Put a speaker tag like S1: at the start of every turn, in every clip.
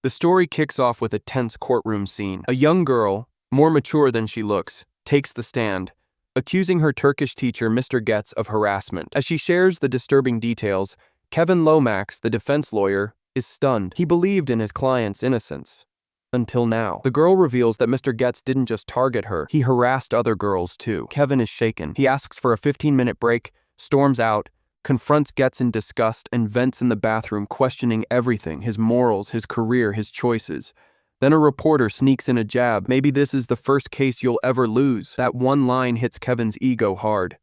S1: The story kicks off with a tense courtroom scene. A young girl, more mature than she looks, takes the stand, accusing her Turkish teacher, Mr. Getz, of harassment. As she shares the disturbing details, Kevin Lomax, the defense lawyer, is stunned. He believed in his client's innocence. Until now. The girl reveals that Mr. Getz didn't just target her, he harassed other girls too. Kevin is shaken. He asks for a 15-minute break, storms out, confronts Getz in disgust, and vents in the bathroom, questioning everything: his morals, his career, his choices. Then a reporter sneaks in a jab: "Maybe this is the first case you'll ever lose." That one line hits Kevin's ego hard.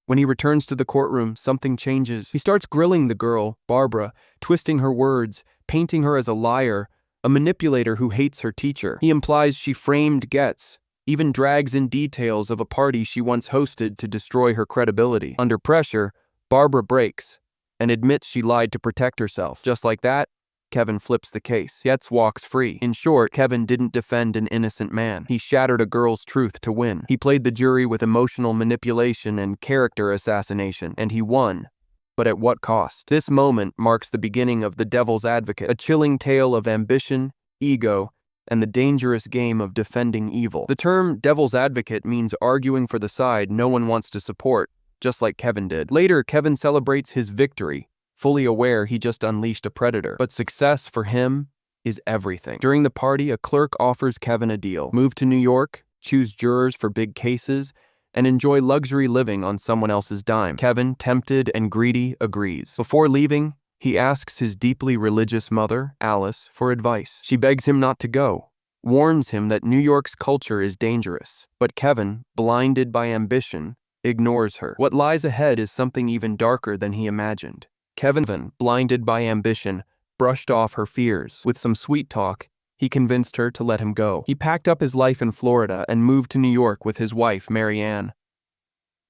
S1: When he returns to the courtroom, something changes. He starts grilling the girl, Barbara, twisting her words, painting her as a liar, a manipulator who hates her teacher. He implies she framed Getz, even drags in details of a party she once hosted to destroy her credibility. Under pressure, Barbara breaks and admits she lied to protect herself. Just like that, Kevin flips the case. Getz walks free. In short, Kevin didn't defend an innocent man. He shattered a girl's truth to win. He played the jury with emotional manipulation and character assassination, and he won. But at what cost? This moment marks the beginning of The Devil's Advocate, a chilling tale of ambition, ego, and the dangerous game of defending evil. The term devil's advocate means arguing for the side no one wants to support, just like Kevin did. Later, Kevin celebrates his victory, fully aware he just unleashed a predator. But success for him is everything. During the party, a clerk offers Kevin a deal: move to New York, choose jurors for big cases, and enjoy luxury living on someone else's dime. Kevin, tempted and greedy, agrees. Before leaving, he asks his deeply religious mother, Alice, for advice. She begs him not to go, warns him that New York's culture is dangerous. But Kevin, blinded by ambition, ignores her. What lies ahead is something even darker than he imagined. Kevin, blinded by ambition, brushed off her fears. With some sweet talk, he convinced her to let him go. He packed up his life in Florida and moved to New York with his wife, Mary Ann.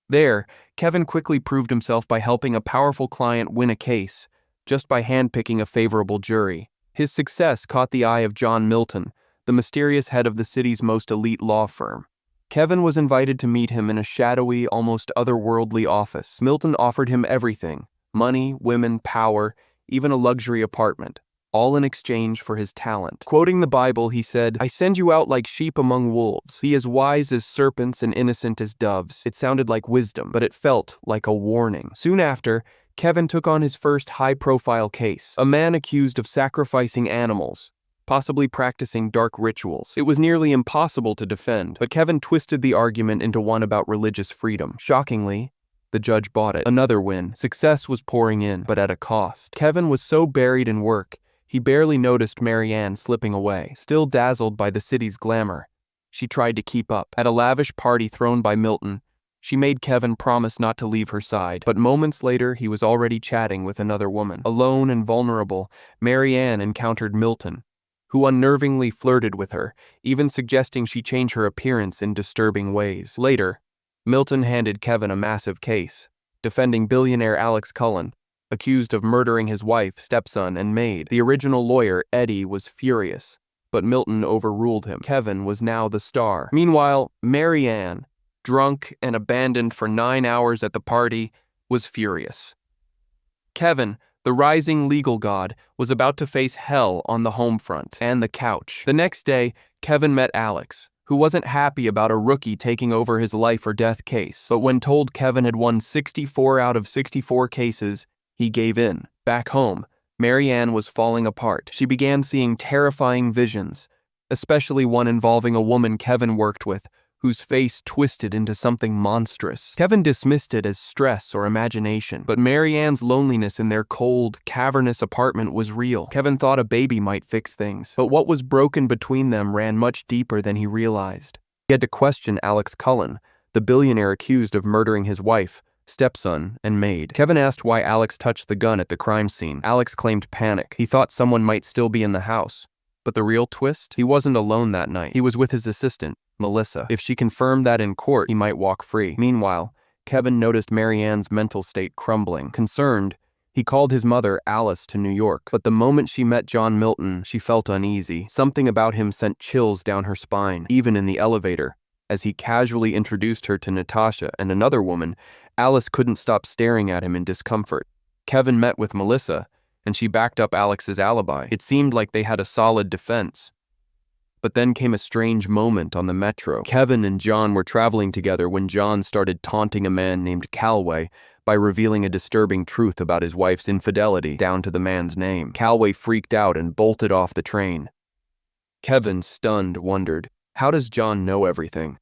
S1: There, Kevin quickly proved himself by helping a powerful client win a case, just by handpicking a favorable jury. His success caught the eye of John Milton, the mysterious head of the city's most elite law firm. Kevin was invited to meet him in a shadowy, almost otherworldly office. Milton offered him everything: money, women, power, even a luxury apartment, all in exchange for his talent. Quoting the Bible, he said, "I send you out like sheep among wolves. Be as wise as serpents and innocent as doves." It sounded like wisdom, but it felt like a warning. Soon after, Kevin took on his first high-profile case: a man accused of sacrificing animals, possibly practicing dark rituals. It was nearly impossible to defend, but Kevin twisted the argument into one about religious freedom. Shockingly, the judge bought it. Another win. Success was pouring in, but at a cost. Kevin was so buried in work, he barely noticed Mary Ann slipping away. Still dazzled by the city's glamour, she tried to keep up. At a lavish party thrown by Milton, she made Kevin promise not to leave her side. But moments later, he was already chatting with another woman. Alone and vulnerable, Mary Ann encountered Milton, who unnervingly flirted with her, even suggesting she change her appearance in disturbing ways. Later, Milton handed Kevin a massive case, defending billionaire Alex Cullen, accused of murdering his wife, stepson, and maid. The original lawyer, Eddie, was furious, but Milton overruled him. Kevin was now the star. Meanwhile, Mary Ann, drunk and abandoned for 9 hours at the party, was furious. Kevin, the rising legal god, was about to face hell on the home front and the couch. The next day, Kevin met Alex, who wasn't happy about a rookie taking over his life or death case. But when told Kevin had won 64 out of 64 cases, he gave in. Back home, Mary Ann was falling apart. She began seeing terrifying visions, especially one involving a woman Kevin worked with, whose face twisted into something monstrous. Kevin dismissed it as stress or imagination, but Mary Ann's loneliness in their cold, cavernous apartment was real. Kevin thought a baby might fix things, but what was broken between them ran much deeper than he realized. He had to question Alex Cullen, the billionaire accused of murdering his wife, stepson, and maid. Kevin asked why Alex touched the gun at the crime scene. Alex claimed panic. He thought someone might still be in the house. But the real twist? He wasn't alone that night. He was with his assistant, Melissa. If she confirmed that in court, he might walk free. Meanwhile, Kevin noticed Mary Ann's mental state crumbling. Concerned, he called his mother, Alice, to New York. But the moment she met John Milton, she felt uneasy. Something about him sent chills down her spine, even in the elevator. As he casually introduced her to Natasha and another woman, Alice couldn't stop staring at him in discomfort. Kevin met with Melissa, and she backed up Alex's alibi. It seemed like they had a solid defense. But then came a strange moment on the metro. Kevin and John were traveling together when John started taunting a man named Calway by revealing a disturbing truth about his wife's infidelity down to the man's name. Calway freaked out and bolted off the train. Kevin, stunned, wondered, how does John know everything?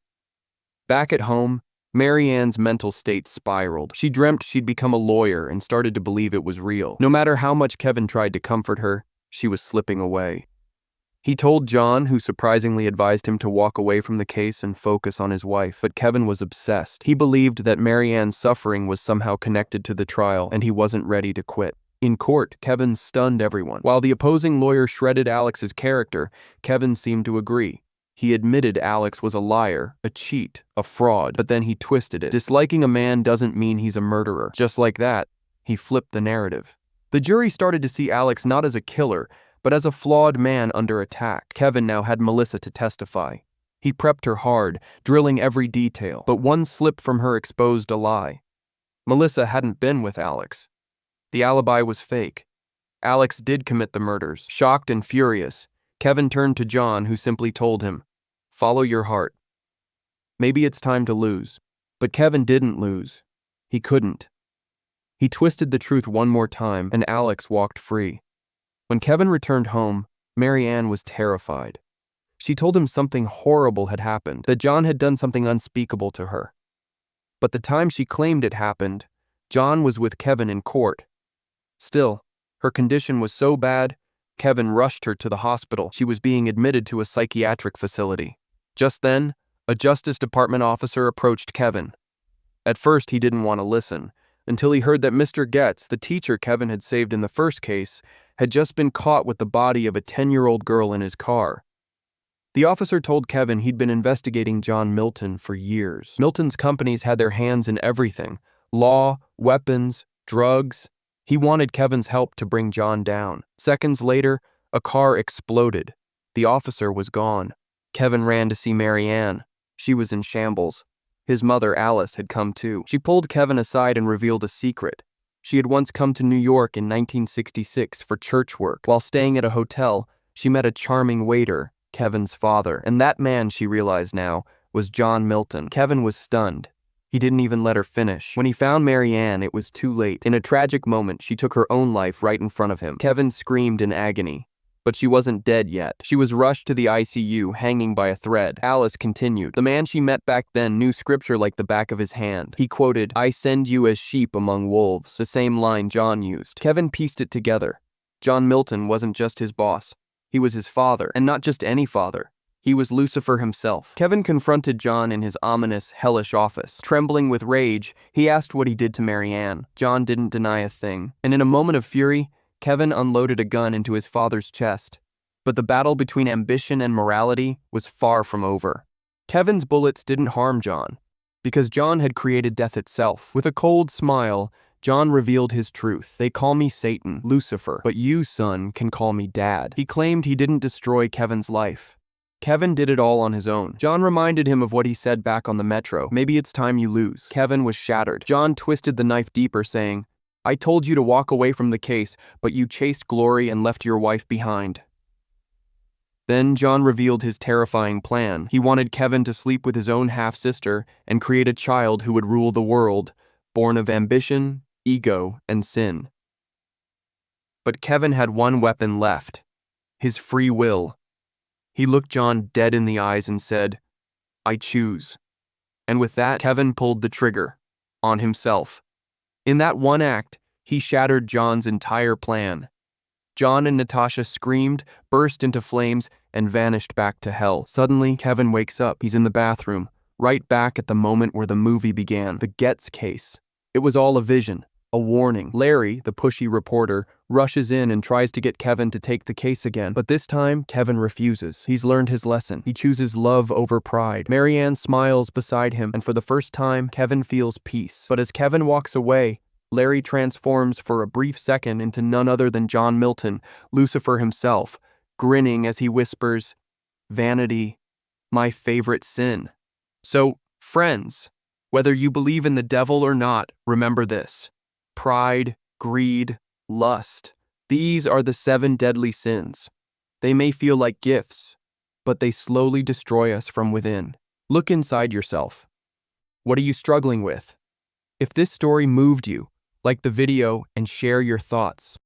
S1: Back at home, Mary Ann's mental state spiraled. She dreamt she'd become a lawyer and started to believe it was real. No matter how much Kevin tried to comfort her, she was slipping away. He told John, who surprisingly advised him to walk away from the case and focus on his wife, but Kevin was obsessed. He believed that Mary Ann's suffering was somehow connected to the trial, and he wasn't ready to quit. In court, Kevin stunned everyone. While the opposing lawyer shredded Alex's character, Kevin seemed to agree. He admitted Alex was a liar, a cheat, a fraud, but then he twisted it. Disliking a man doesn't mean he's a murderer. Just like that, he flipped the narrative. The jury started to see Alex not as a killer, but as a flawed man under attack. Kevin now had Melissa to testify. He prepped her hard, drilling every detail, but one slip from her exposed a lie. Melissa hadn't been with Alex. The alibi was fake. Alex did commit the murders. Shocked and furious, Kevin turned to John, who simply told him, "Follow your heart." Maybe it's time to lose. But Kevin didn't lose. He couldn't. He twisted the truth one more time, and Alex walked free. When Kevin returned home, Mary Ann was terrified. She told him something horrible had happened, that John had done something unspeakable to her. But the time she claimed it happened, John was with Kevin in court. Still, her condition was so bad, Kevin rushed her to the hospital. She was being admitted to a psychiatric facility. Just then, a Justice Department officer approached Kevin. At first, he didn't want to listen, until he heard that Mr. Getz, the teacher Kevin had saved in the first case, had just been caught with the body of a 10-year-old girl in his car. The officer told Kevin he'd been investigating John Milton for years. Milton's companies had their hands in everything: law, weapons, drugs. He wanted Kevin's help to bring John down. Seconds later, a car exploded. The officer was gone. Kevin ran to see Mary Ann. She was in shambles. His mother, Alice, had come too. She pulled Kevin aside and revealed a secret. She had once come to New York in 1966 for church work. While staying at a hotel, she met a charming waiter, Kevin's father. And that man, she realized now, was John Milton. Kevin was stunned. He didn't even let her finish. When he found Mary Ann, it was too late. In a tragic moment, she took her own life right in front of him. Kevin screamed in agony. But she wasn't dead yet. She was rushed to the ICU, hanging by a thread. Alice continued. The man she met back then knew scripture like the back of his hand. He quoted, "I send you as sheep among wolves," the same line John used. Kevin pieced it together. John Milton wasn't just his boss. He was his father, and not just any father. He was Lucifer himself. Kevin confronted John in his ominous, hellish office. Trembling with rage, he asked what he did to Mary Ann. John didn't deny a thing, and in a moment of fury, Kevin unloaded a gun into his father's chest. But the battle between ambition and morality was far from over. Kevin's bullets didn't harm John, because John had created death itself. With a cold smile, John revealed his truth. "They call me Satan, Lucifer, but you, son, can call me Dad." He claimed he didn't destroy Kevin's life. Kevin did it all on his own. John reminded him of what he said back on the metro. "Maybe it's time you lose." Kevin was shattered. John twisted the knife deeper, saying, "I told you to walk away from the case, but you chased glory and left your wife behind." Then John revealed his terrifying plan. He wanted Kevin to sleep with his own half-sister and create a child who would rule the world, born of ambition, ego, and sin. But Kevin had one weapon left: his free will. He looked John dead in the eyes and said, "I choose." And with that, Kevin pulled the trigger on himself. In that one act, he shattered John's entire plan. John and Natasha screamed, burst into flames, and vanished back to hell. Suddenly, Kevin wakes up. He's in the bathroom, right back at the moment where the movie began. The Getz case. It was all a vision, a warning. Larry, the pushy reporter, rushes in and tries to get Kevin to take the case again. But this time, Kevin refuses. He's learned his lesson. He chooses love over pride. Mary Ann smiles beside him, and for the first time, Kevin feels peace. But as Kevin walks away, Larry transforms for a brief second into none other than John Milton, Lucifer himself, grinning as he whispers, "Vanity, my favorite sin." So, friends, whether you believe in the devil or not, remember this: pride, greed, lust, These are the 7 deadly sins. They may feel like gifts, but they slowly destroy us from within. Look inside yourself. What are you struggling with? If this story moved you, like the video and share your thoughts.